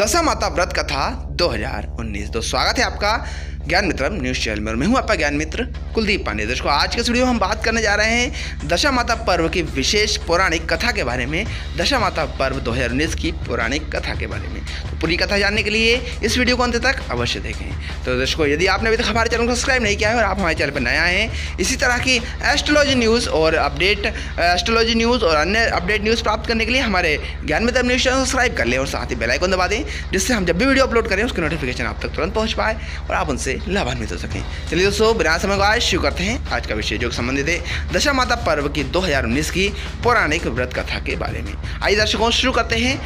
दशामाता व्रत कथा 2019। तो स्वागत है आपका ज्ञान मित्र न्यूज़ चैनल में। मैं हूं आपका ज्ञान मित्र कुलदीप पांडे। दोस्तों आज के वीडियो में हम बात करने जा रहे हैं दशामाता पर्व की विशेष पौराणिक कथा के बारे में, दशामाता पर्व 2019 की पौराणिक कथा के बारे में। तो पूरी कथा जानने के लिए इस वीडियो को अंत तक अवश्य देखें। तो दोस्तों यदि आपने अभी तक हमारे चैनल को सब्सक्राइब नहीं किया है और आप हमारे चैनल पर नया हैं इसी तरह की एस्ट्रोलॉजी न्यूज़ और अन्य अपडेट न्यूज़ प्राप्त करने के लिए हमारे ज्ञान मित्र न्यूज़ चैनल सब्सक्राइब कर लें और साथ ही बेल आइकन दबा दें, जिससे हम जब भी वीडियो अपलोड करें उसकी नोटिफिकेशन आप तक तुरंत पहुंच पाए और आप उनसे लाभान्वित हो सकें। चलिए दोस्तों बिना समय गवाए शुरू करते हैं आज का विषय, जो संबंधित है दशामाता पर्व की 2019 की पौराणिक व्रत कथा के बारे में। आइए दर्शकों शुरू करते हैं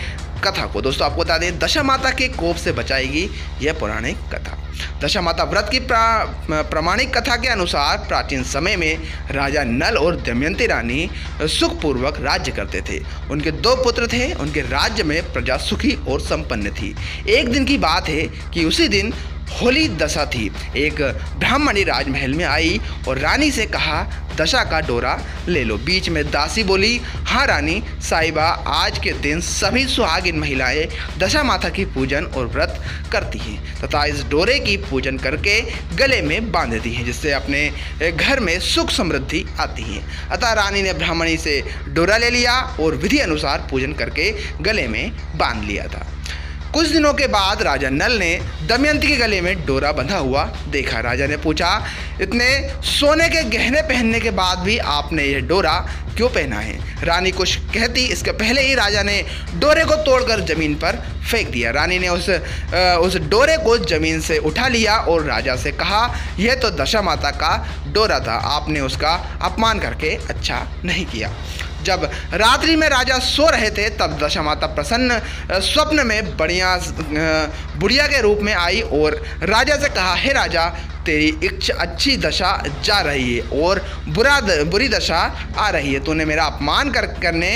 कथा को। दोस्तों आपको बता दें, दशामाता के कोप से बचाएगी यह पौराणिक कथा। दशामाता व्रत की प्रामाणिक कथा के अनुसार प्राचीन समय में राजा नल और दमयंती रानी सुखपूर्वक राज्य करते थे। उनके 2 पुत्र थे। उनके राज्य में प्रजा सुखी और संपन्न थी। एक दिन की बात है कि उसी दिन होली दशा थी। एक ब्राह्मणी राजमहल में आई और रानी से कहा, दशा का डोरा ले लो। बीच में दासी बोली, हाँ रानी साहिबा, आज के दिन सभी सुहागिन महिलाएं दशा माता की पूजन और व्रत करती हैं तथा इस डोरे की पूजन करके गले में बांधती हैं, जिससे अपने घर में सुख समृद्धि आती है। अतः रानी ने ब्राह्मणी से डोरा ले लिया और विधि अनुसार पूजन करके गले में बांध लिया था। कुछ दिनों के बाद राजा नल ने दमयंती के गले में डोरा बंधा हुआ देखा। राजा ने पूछा, इतने सोने के गहने पहनने के बाद भी आपने यह डोरा क्यों पहना है? रानी कुछ कहती इसके पहले ही राजा ने डोरे को तोड़कर जमीन पर फेंक दिया। रानी ने उस डोरे को जमीन से उठा लिया और राजा से कहा, यह तो दशा माता का डोरा था, आपने उसका अपमान करके अच्छा नहीं किया। जब रात्रि में राजा सो रहे थे तब दशामाता प्रसन्न स्वप्न में बुढ़िया के रूप में आई और राजा से कहा, हे राजा, तेरी अच्छी दशा जा रही है और बुरी दशा आ रही है। तूने मेरा अपमान करने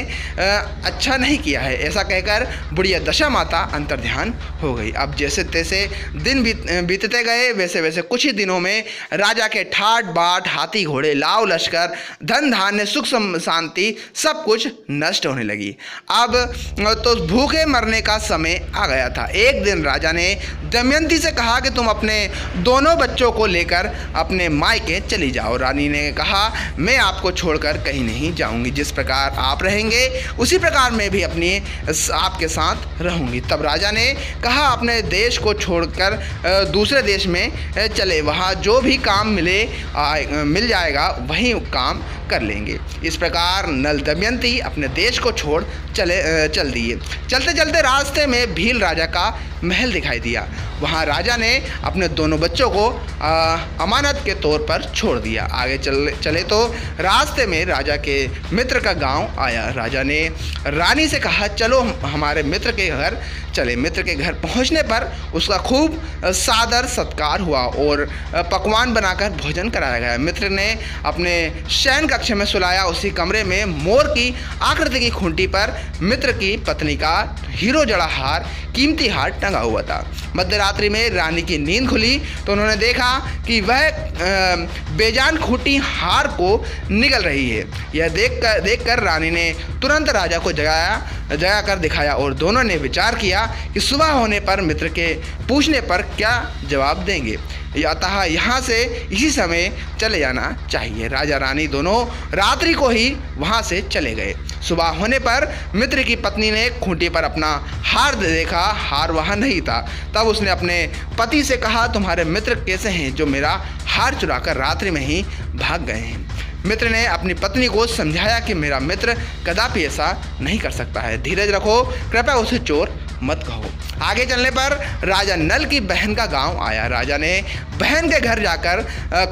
अच्छा नहीं किया है। ऐसा कहकर बुढ़िया दशा माता अंतर्ध्यान हो गई। अब जैसे तैसे दिन बीतते गए, वैसे वैसे कुछ ही दिनों में राजा के ठाट बाट, हाथी घोड़े, लाव लश्कर, धन धान्य, सुख शांति सब कुछ नष्ट होने लगी। अब तो भूखे मरने का समय आ गया था। एक दिन राजा ने दमयंती से कहा कि तुम अपने दोनों बच्चों को लेकर अपने मायके चली जाओ। रानी ने कहा, मैं आपको छोड़कर कहीं नहीं जाऊंगी। जिस प्रकार आप रहेंगे उसी प्रकार मैं भी आपके साथ रहूंगी। तब राजा ने कहा, अपने देश को छोड़कर दूसरे देश में चले, वहाँ जो भी काम मिल जाएगा वहीं काम कर लेंगे। इस प्रकार नल दमयंती अपने देश को छोड़ चल दिए। चलते चलते रास्ते में भील राजा का महल दिखाई दिया। वहाँ राजा ने अपने दोनों बच्चों को अमानत के तौर पर छोड़ दिया। आगे चले तो रास्ते में राजा के मित्र का गांव आया। राजा ने रानी से कहा, चलो हमारे मित्र के घर चले। मित्र के घर पहुंचने पर उसका खूब सादर सत्कार हुआ और पकवान बनाकर भोजन कराया गया। मित्र ने अपने शयन कक्ष में सुलाया। उसी कमरे में मोर की आकृति की खूंटी पर मित्र की पत्नी का हीरो जड़ा हार, कीमती हार टंगा हुआ था। मध्य रात्रि में रानी की नींद खुली तो उन्होंने देखा कि वह बेजान खूंटी हार को निगल रही है। यह देखकर रानी ने तुरंत राजा को जगा कर दिखाया और दोनों ने विचार किया कि सुबह होने पर मित्र के पूछने पर क्या जवाब देंगे। अतः यहाँ से इसी समय चले जाना चाहिए। राजा रानी दोनों रात्रि को ही वहाँ से चले गए। सुबह होने पर मित्र की पत्नी ने खूंटी पर अपना हार देखा, हार वहाँ नहीं था। तब उसने अपने पति से कहा, तुम्हारे मित्र कैसे हैं जो मेरा हार चुराकर रात्रि में ही भाग गए हैं? मित्र ने अपनी पत्नी को समझाया कि मेरा मित्र कदापि ऐसा नहीं कर सकता है, धीरज रखो, कृपया उसे चोर मत कहो। आगे चलने पर राजा नल की बहन का गांव आया। राजा ने बहन के घर जाकर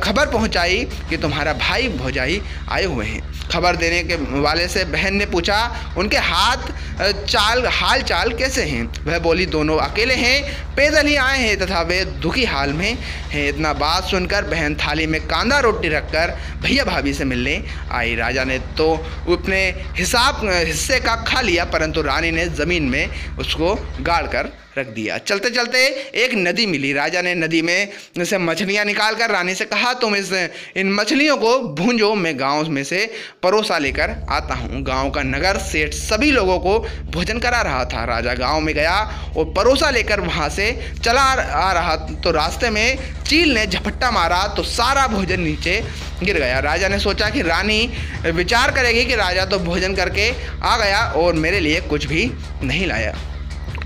खबर पहुंचाई कि तुम्हारा भाई भौजाई आए हुए हैं। खबर देने के वाले से बहन ने पूछा, उनके हाल चाल कैसे हैं? वह बोली, दोनों अकेले हैं, पैदल ही आए हैं तथा वे दुखी हाल में हैं। इतना बात सुनकर बहन थाली में कांदा रोटी रखकर भैया भाभी से मिलने आई। राजा ने तो अपने हिस्से का खा लिया, परंतु रानी ने जमीन में उसको गाड़ कर रख दिया। चलते चलते एक नदी मिली। राजा ने नदी में से मछलियां निकाल कर रानी से कहा, तुम इन मछलियों को भूंजो, मैं गांव में से परोसा लेकर आता हूँ। गांव का नगर सेठ सभी लोगों को भोजन करा रहा था। राजा गांव में गया और परोसा लेकर वहां से चला आ रहा तो रास्ते में चील ने झपट्टा मारा तो सारा भोजन नीचे गिर गया। राजा ने सोचा कि रानी विचार करेगी कि राजा तो भोजन करके आ गया और मेरे लिए कुछ भी नहीं लाया।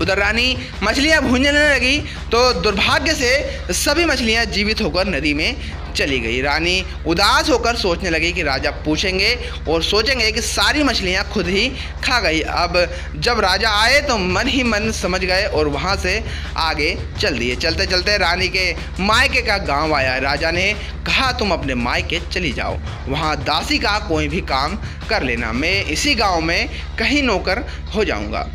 उधर रानी मछलियां भूनने लगी तो दुर्भाग्य से सभी मछलियां जीवित होकर नदी में चली गई। रानी उदास होकर सोचने लगी कि राजा पूछेंगे और सोचेंगे कि सारी मछलियां खुद ही खा गई। अब जब राजा आए तो मन ही मन समझ गए और वहां से आगे चल दिए। चलते चलते रानी के मायके का गांव आया। राजा ने कहा, तुम अपने मायके चली जाओ, वहां दासी का कोई भी काम कर लेना, मैं इसी गाँव में कहीं नौकर हो जाऊँगा।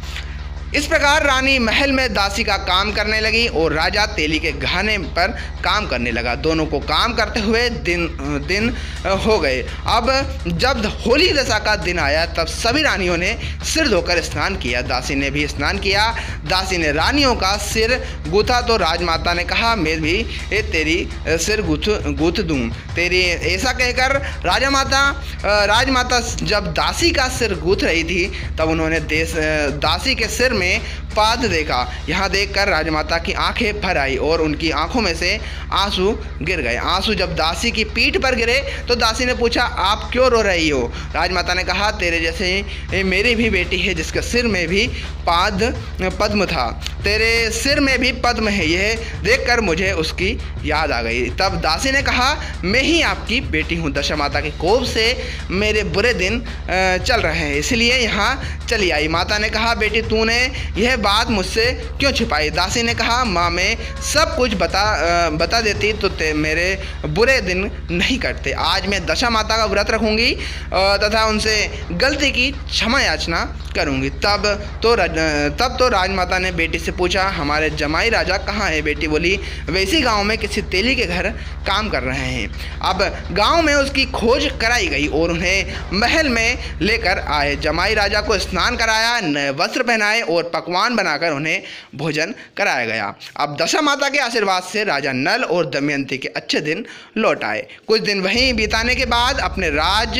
इस प्रकार रानी महल में दासी का काम करने लगी और राजा तेली के गहने पर काम करने लगा। दोनों को काम करते हुए दिन हो गए। अब जब होली दशा का दिन आया तब सभी रानियों ने सिर धोकर स्नान किया। दासी ने भी स्नान किया। दासी ने रानियों का सिर गूथा तो राजमाता ने कहा, मैं भी तेरी सिर गूथ दूँ तेरी। ऐसा कहकर राजमाता जब दासी का सिर गूथ रही थी तब उन्होंने दासी के सिर में पाद देखा। यहाँ देखकर राजमाता की आंखें भर आई और उनकी आंखों में से आंसू गिर गए। आंसू जब दासी की पीठ पर गिरे तो दासी ने पूछा, आप क्यों रो रही हो? राजमाता ने कहा, तेरे जैसे मेरी भी बेटी है जिसके सिर में भी पद्म था, तेरे सिर में भी पद्म है, यह देखकर मुझे उसकी याद आ गई। तब दासी ने कहा, मैं ही आपकी बेटी हूँ, दशा माता के कोप से मेरे बुरे दिन चल रहे हैं, इसलिए यहाँ चली आई। माता ने कहा, बेटी तूने यह बात मुझसे क्यों छिपाई? दासी ने कहा, माँ मैं सब कुछ बता देती तो मेरे बुरे दिन नहीं कटते। आज मैं दशा माता का व्रत रखूँगी तथा उनसे गलती की क्षमा याचना करूँगी। तब तो राजमाता ने बेटी से पूछा, हमारे जमाई राजा कहाँ है? बेटी बोली, वैसी गांव में किसी तेली के घर काम कर रहे हैं। अब गांव में उसकी खोज कराई गई और उन्हें महल में लेकर आए। जमाई राजा को स्नान कराया, नए वस्त्र पहनाए और पकवान बनाकर उन्हें भोजन कराया गया। अब दशा माता के आशीर्वाद से राजा नल और दमयंती के अच्छे दिन लौट आए। कुछ दिन वहीं बिताने के बाद अपने राज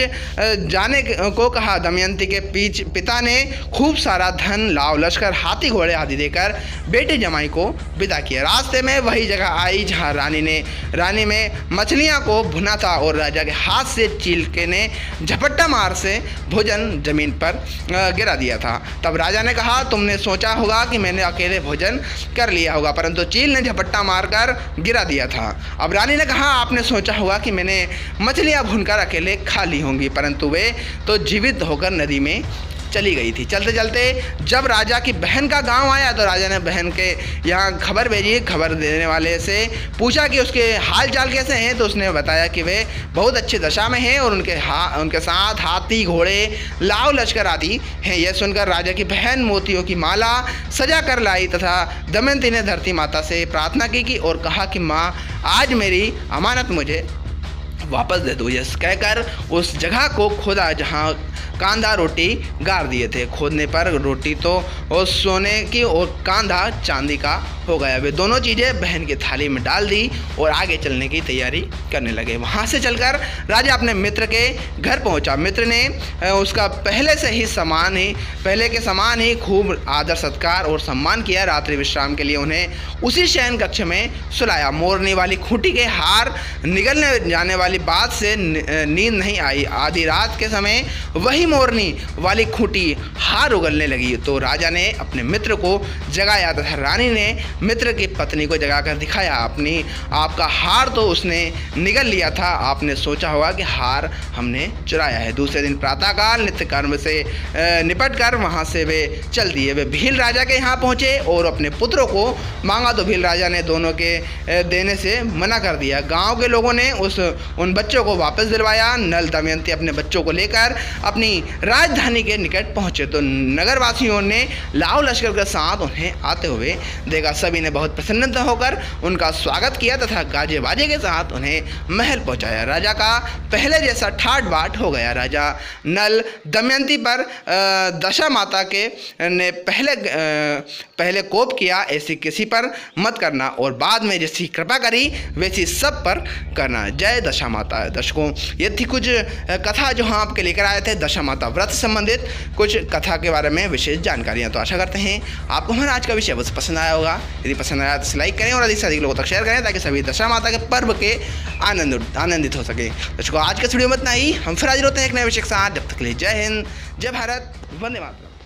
जाने को कहा। दमयंती के पिता ने खूब सारा धन, लाव लश्कर, हाथी घोड़े आदि देकर बेटे जमाई को विदा किया। रास्ते में वही जगह आई जहाँ रानी में मछलियाँ को भुना था और राजा के हाथ से चील ने झपट्टा मार से भोजन जमीन पर गिरा दिया था। तब राजा ने कहा, तुमने सोचा होगा कि मैंने अकेले भोजन कर लिया होगा, परंतु चील ने झपट्टा मारकर गिरा दिया था। अब रानी ने कहा, आपने सोचा होगा कि मैंने मछलियाँ भूनकर अकेले खा ली होंगी, परंतु वे तो जीवित होकर नदी में चली गई थी। चलते चलते जब राजा की बहन का गांव आया तो राजा ने बहन के यहाँ खबर भेजी। खबर देने वाले से पूछा कि उसके हाल चाल कैसे हैं, तो उसने बताया कि वे बहुत अच्छी दशा में हैं और उनके साथ हाथी, घोड़े, लाव लश्कर आदि हैं। यह सुनकर राजा की बहन मोतियों की माला सजा कर लाई तथा दमयंती ने धरती माता से प्रार्थना की और कहा कि माँ, आज मेरी अमानत मुझे वापस दे दो। यह कहकर उस जगह को खोदा जहाँ कांधा रोटी गाड़ दिए थे। खोदने पर रोटी तो सोने की और कांधा चांदी का हो गया। वे दोनों चीज़ें बहन की थाली में डाल दी और आगे चलने की तैयारी करने लगे। वहाँ से चलकर राजा अपने मित्र के घर पहुँचा। मित्र ने उसका पहले के समान ही खूब आदर सत्कार और सम्मान किया। रात्रि विश्राम के लिए उन्हें उसी शयन कक्ष में सुलाया। मोरनी वाली खूंटी के हार निगलने जाने वाली बात से नींद नहीं आई। आधी रात के समय वही मोरनी वाली खूंटी हार उगलने लगी तो राजा ने अपने मित्र को जगाया तथा रानी ने मित्र की पत्नी को जगाकर दिखाया। आपका हार तो उसने निगल लिया था, आपने सोचा होगा कि हार हमने चुराया है। दूसरे दिन प्रातःकाल नित्य कर्म से निपट कर वहाँ से वे चल दिए। वे भील राजा के यहाँ पहुँचे और अपने पुत्रों को मांगा तो भील राजा ने दोनों के देने से मना कर दिया। गाँव के लोगों ने उन उन बच्चों को वापस दिलवाया। नल दमयंती अपने बच्चों को लेकर अपनी राजधानी के निकट पहुंचे तो नगरवासियों ने लाव लश्कर के साथ उन्हें आते हुए देखा। सभी ने बहुत प्रसन्न होकर उनका स्वागत किया तथा गाजे बाजे के साथ उन्हें महल पहुंचाया। राजा का पहले जैसा ठाट बाट हो गया। राजा नल दमयंती पर दशा माता के ने पहले कोप किया, ऐसी किसी पर मत करना और बाद में जैसी कृपा करी वैसी सब पर करना। जय दशा माता। दर्शकों, ये थी कुछ कथा जो हम आपके लेकर आए थे दशा माता व्रत संबंधित कुछ कथा के बारे में विशेष जानकारियाँ। तो आशा करते हैं आपको हमारा आज का विषय बस पसंद आया होगा। यदि पसंद आया तो लाइक करें और अधिक से अधिक लोगों तक शेयर करें ताकि सभी दशा माता के पर्व के आनंदित हो सके। दर्शकों, आज के वीडियो में इतना ही। हम फिर हाजिर होते हैं एक नए विषय के साथ। जब तक के लिए जय हिंद, जय भारत, वंदे मातरम।